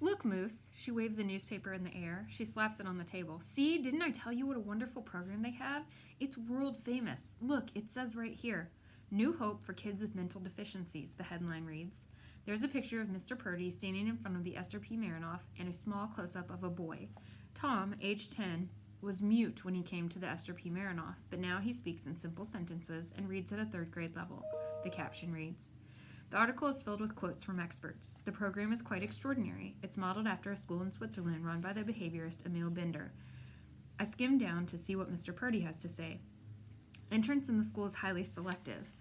Look, Moose. She waves a newspaper in the air. She slaps it on the table. See, didn't I tell you what a wonderful program they have? It's world famous. Look, it says right here. New Hope for Kids with Mental Deficiencies, the headline reads. There's a picture of Mr. Purdy standing in front of the Esther P. Marinoff and a small close-up of a boy. Tom, age 10, was mute when he came to the Esther P. Marinoff, but now he speaks in simple sentences and reads at a third grade level. The caption reads, the article is filled with quotes from experts. The program is quite extraordinary. It's modeled after a school in Switzerland run by the behaviorist Emil Binder. I skimmed down to see what Mr. Purdy has to say. Entrance in the school is highly selective.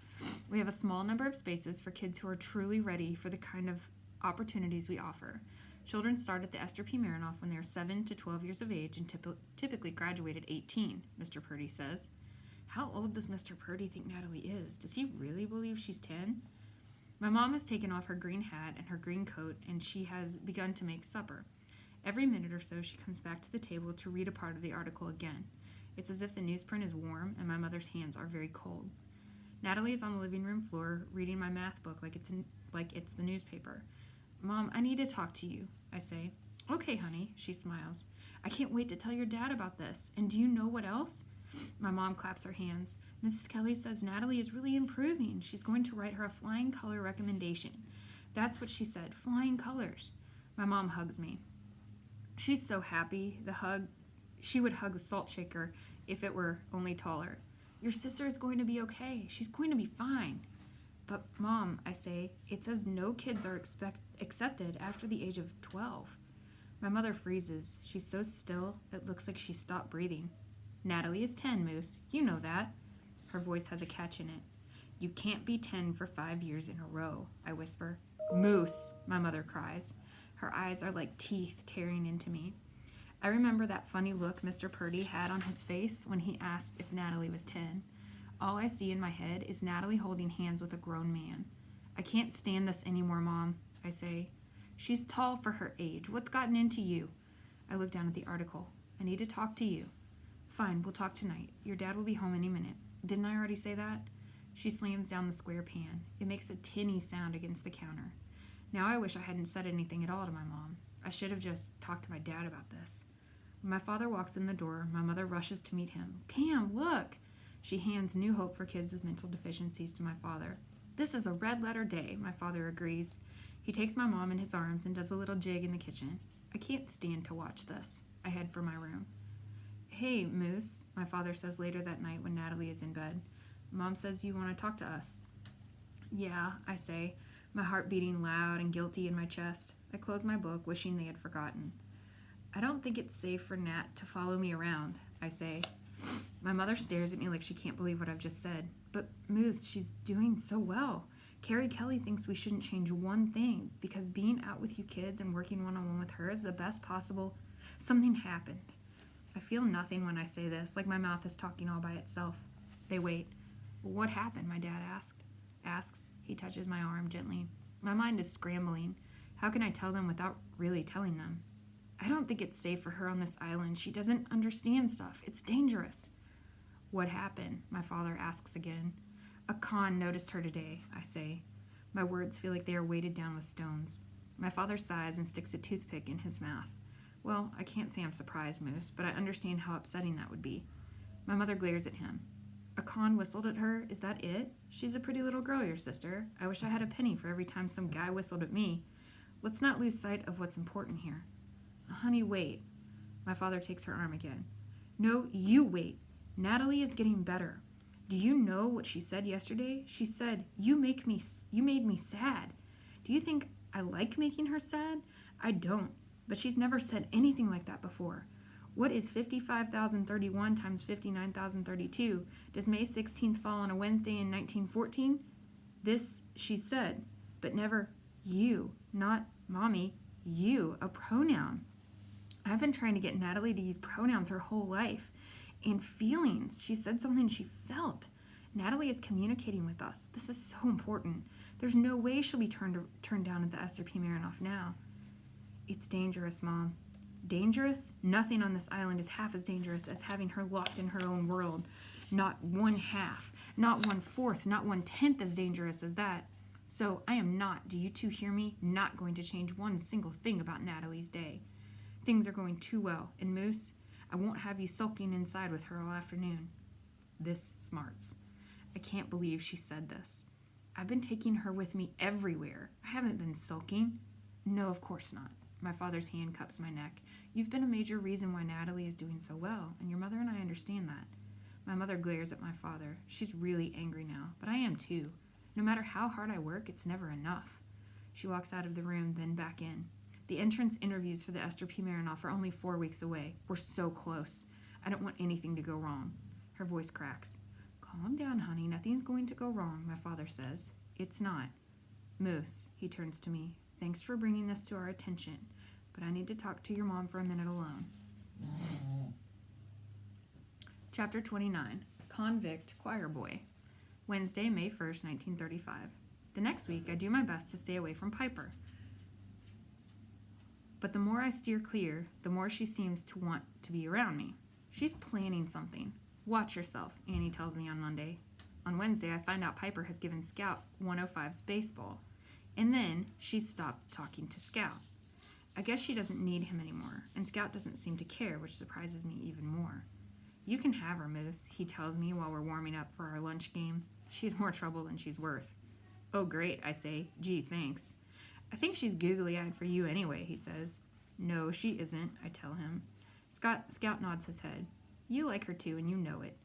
We have a small number of spaces for kids who are truly ready for the kind of opportunities we offer. Children start at the Esther P. Marinoff when they are 7 to 12 years of age and typically graduate at 18, Mr. Purdy says. How old does Mr. Purdy think Natalie is? Does he really believe she's 10? My mom has taken off her green hat and her green coat, and she has begun to make supper. Every minute or so, she comes back to the table to read a part of the article again. It's as if the newsprint is warm and my mother's hands are very cold. Natalie is on the living room floor reading my math book like it's the newspaper. Mom, I need to talk to you, I say. Okay, honey, she smiles. I can't wait to tell your dad about this. And do you know what else? My mom claps her hands. Mrs. Kelly says Natalie is really improving. She's going to write her a flying color recommendation. That's what she said, flying colors. My mom hugs me. She's so happy. She would hug the salt shaker if it were only taller. Your sister is going to be okay. She's going to be fine. But, Mom, I say, it says no kids are accepted after the age of 12. My mother freezes. She's so still, it looks like she stopped breathing. Natalie is 10, Moose. You know that. Her voice has a catch in it. You can't be 10 for 5 years in a row, I whisper. Moose, my mother cries. Her eyes are like teeth tearing into me. I remember that funny look Mr. Purdy had on his face when he asked if Natalie was 10. All I see in my head is Natalie holding hands with a grown man. I can't stand this anymore, Mom, I say. She's tall for her age. What's gotten into you? I look down at the article. I need to talk to you. Fine, we'll talk tonight. Your dad will be home any minute. Didn't I already say that? She slams down the square pan. It makes a tinny sound against the counter. Now I wish I hadn't said anything at all to my mom. I should have just talked to my dad about this. When my father walks in the door, my mother rushes to meet him. Cam, look! She hands New Hope for Kids with Mental Deficiencies to my father. This is a red-letter day, my father agrees. He takes my mom in his arms and does a little jig in the kitchen. I can't stand to watch this. I head for my room. Hey, Moose, my father says later that night when Natalie is in bed. Mom says you want to talk to us. Yeah, I say, my heart beating loud and guilty in my chest. I close my book, wishing they had forgotten. I don't think it's safe for Nat to follow me around, I say. My mother stares at me like she can't believe what I've just said. But, Moose, she's doing so well. Carrie Kelly thinks we shouldn't change one thing because being out with you kids and working one-on-one with her is the best possible. Something happened. I feel nothing when I say this, like my mouth is talking all by itself. They wait. What happened, my dad asks. He touches my arm gently. My mind is scrambling. How can I tell them without really telling them? I don't think it's safe for her on this island. She doesn't understand stuff. It's dangerous. What happened? My father asks again. A con noticed her today, I say. My words feel like they are weighted down with stones. My father sighs and sticks a toothpick in his mouth. Well, I can't say I'm surprised, Moose, but I understand how upsetting that would be. My mother glares at him. A con whistled at her? Is that it? She's a pretty little girl, your sister. I wish I had a penny for every time some guy whistled at me. Let's not lose sight of what's important here. Honey, wait. My father takes her arm again. No, you wait. Natalie is getting better. Do you know what she said yesterday? She said, you made me sad. Do you think I like making her sad? I don't. But she's never said anything like that before. What is 55,031 times 59,032? Does May 16th fall on a Wednesday in 1914? This she said, but never you, not mommy, you, a pronoun. I've been trying to get Natalie to use pronouns her whole life. And feelings. She said something she felt. Natalie is communicating with us. This is so important. There's no way she'll be turned down at the Esther P. Marinoff now. It's dangerous, Mom. Dangerous? Nothing on this island is half as dangerous as having her locked in her own world. Not 1/2, not 1/4, not 1/10 as dangerous as that. So I am not, do you two hear me, not going to change one single thing about Natalie's day. Things are going too well, and Moose, I won't have you sulking inside with her all afternoon. This smarts. I can't believe she said this. I've been taking her with me everywhere. I haven't been sulking. No, of course not. My father's hand cups my neck. You've been a major reason why Natalie is doing so well, and your mother and I understand that. My mother glares at my father. She's really angry now, but I am too. No matter how hard I work, it's never enough. She walks out of the room, then back in. The entrance interviews for the Esther P. Marinoff are only 4 weeks away. We're so close. I don't want anything to go wrong. Her voice cracks. Calm down, honey. Nothing's going to go wrong, my father says. It's not. Moose, he turns to me. Thanks for bringing this to our attention, but I need to talk to your mom for a minute alone. Chapter 29. Convict Choir Boy. Wednesday, May 1st, 1935. The next week, I do my best to stay away from Piper. But the more I steer clear, the more she seems to want to be around me. She's planning something. Watch yourself, Annie tells me on Monday. On Wednesday, I find out Piper has given Scout 105's baseball. And then she's stopped talking to Scout. I guess she doesn't need him anymore, and Scout doesn't seem to care, which surprises me even more. You can have her, Moose, he tells me while we're warming up for our lunch game. She's more trouble than she's worth. Oh, great, I say. Gee, thanks. I think she's googly-eyed for you anyway, he says. No, she isn't, I tell him. Scout nods his head. You like her too, and you know it.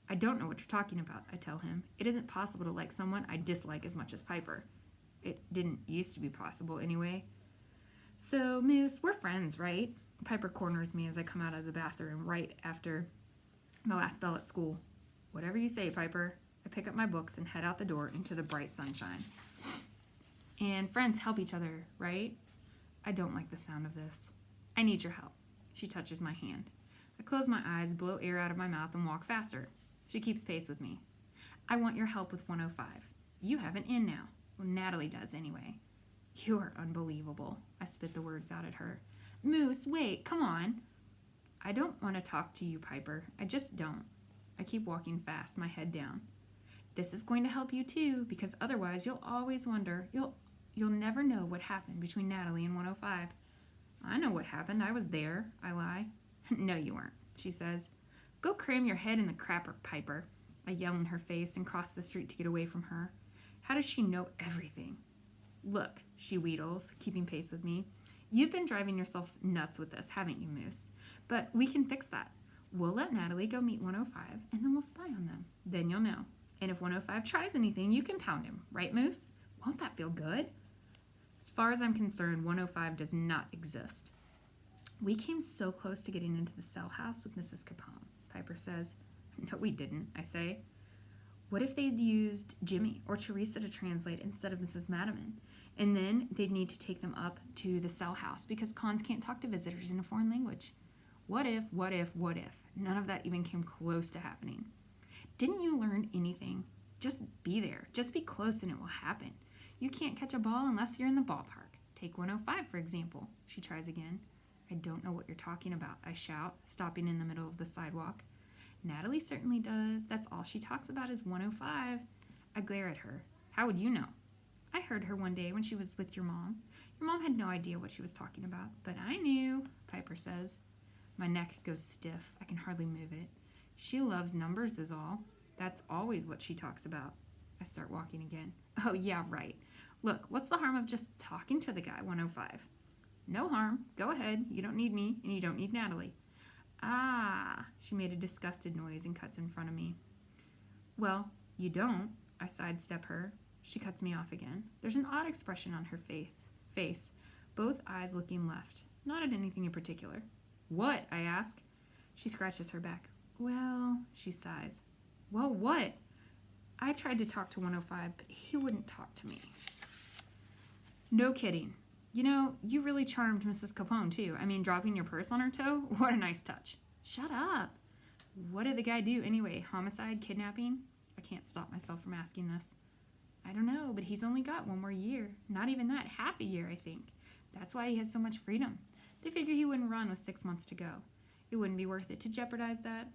I don't know what you're talking about, I tell him. It isn't possible to like someone I dislike as much as Piper. It didn't used to be possible, anyway. So, Moose, we're friends, right? Piper corners me as I come out of the bathroom right after my last bell at school. Whatever you say, Piper. I pick up my books and head out the door into the bright sunshine. And friends help each other, right? I don't like the sound of this. I need your help. She touches my hand. I close my eyes, blow air out of my mouth, and walk faster. She keeps pace with me. I want your help with 105. You have an in now. Well, Natalie does, anyway. You are unbelievable. I spit the words out at her. Moose, wait, come on. I don't want to talk to you, Piper. I just don't. I keep walking fast, my head down. This is going to help you, too, because otherwise you'll always wonder. You'll never know what happened between Natalie and 105. I know what happened. I was there, I lie. No, you weren't, she says. Go cram your head in the crapper, Piper. I yell in her face and cross the street to get away from her. How does she know everything? Look, she wheedles, keeping pace with me. You've been driving yourself nuts with this, haven't you, Moose? But we can fix that. We'll let Natalie go meet 105, and then we'll spy on them. Then you'll know. And if 105 tries anything, you can pound him. Right, Moose? Won't that feel good? As far as I'm concerned, 105 does not exist. We came so close to getting into the cell house with Mrs. Capone, Piper says. No, we didn't, I say. What if they'd used Jimmy or Teresa to translate instead of Mrs. Madiman? And then they'd need to take them up to the cell house because cons can't talk to visitors in a foreign language. What if? None of that even came close to happening. Didn't you learn anything? Just be there. Just be close and it will happen. You can't catch a ball unless you're in the ballpark. Take 105, for example. She tries again. I don't know what you're talking about, I shout, stopping in the middle of the sidewalk. Natalie certainly does. That's all she talks about is 105. I glare at her. How would you know? I heard her one day when she was with your mom. Your mom had no idea what she was talking about, but I knew, Piper says. My neck goes stiff. I can hardly move it. She loves numbers is all. That's always what she talks about. I start walking again. Oh, yeah, right. Look, what's the harm of just talking to the guy, 105? No harm. Go ahead. You don't need me, and you don't need Natalie. Ah, she made a disgusted noise and cuts in front of me. Well, you don't. I sidestep her. She cuts me off again. There's an odd expression on her face, both eyes looking left, not at anything in particular. What? I ask. She scratches her back. Well, she sighs. Well, what? I tried to talk to 105, but he wouldn't talk to me. No kidding. You know, you really charmed Mrs. Capone, too. I mean, dropping your purse on her toe? What a nice touch. Shut up. What did the guy do anyway? Homicide? Kidnapping? I can't stop myself from asking this. I don't know, but he's only got 1 more year. Not even that, half a year, I think. That's why he has so much freedom. They figure he wouldn't run with 6 months to go. It wouldn't be worth it to jeopardize that.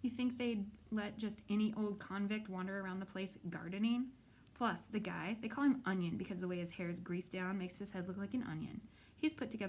You think they'd let just any old convict wander around the place gardening? Plus, the guy, they call him Onion because the way his hair is greased down makes his head look like an onion. He's put together